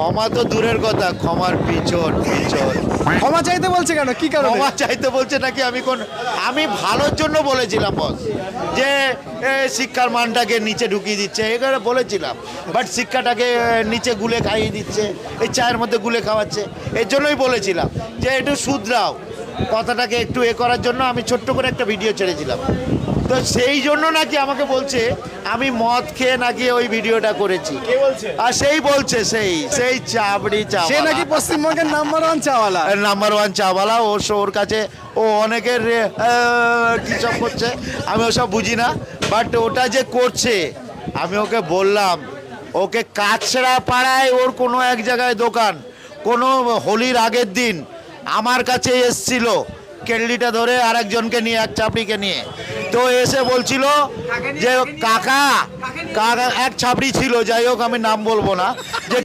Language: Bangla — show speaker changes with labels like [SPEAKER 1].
[SPEAKER 1] ক্ষমা তো দূরের কথা, ক্ষমার পিছন পিছন।
[SPEAKER 2] ক্ষমা চাইতে বলছে কেন, কি কারণে?
[SPEAKER 1] ক্ষমা চাইতে বলছে নাকি? আমি ভালোর জন্য বলেছিলাম বস, যে শিক্ষার মানটাকে নিচে ঢুকিয়ে দিচ্ছে, এখানে বলেছিলাম। বাট শিক্ষাটাকে নিচে গুলে খাইয়ে দিচ্ছে, এই চায়ের মধ্যে গুলে খাওয়াচ্ছে। এর জন্যই বলেছিলাম যে একটু শুধরাও কথাটাকে, একটু করার জন্য আমি ছোট্ট করে একটা ভিডিও ছেড়েছিলাম। তো সেই জন্য নাকি আমাকে বলছে আমি মদ খেয়ে নাকি ওই ভিডিওটা করেছি। আর সেই বলছে, সেই চাবড়ি
[SPEAKER 2] সে নাকি পশ্চিমবঙ্গের নাম্বার 1 চাওয়ালা।
[SPEAKER 1] নাম্বার 1 চাওয়ালা। ওর কাছে ও অনেকের কী সব করছে, আমি ওসব বুঝি না। বাট ওটা যে করছে, আমি ওকে বললাম, ওকে কাছড়া পাড়ায় ওর কোনো এক জায়গায় দোকান, কোনো হোলির আগের দিন আমার কাছে এসছিল কেল্লিটা ধরে আরেকজনকে নিয়ে, এক চাপড়িকে নিয়ে। তো এসে বলছিল যে কাকা, এক ছাপড়ি ছিল, যাই হোক আমি নাম বলবো না, যে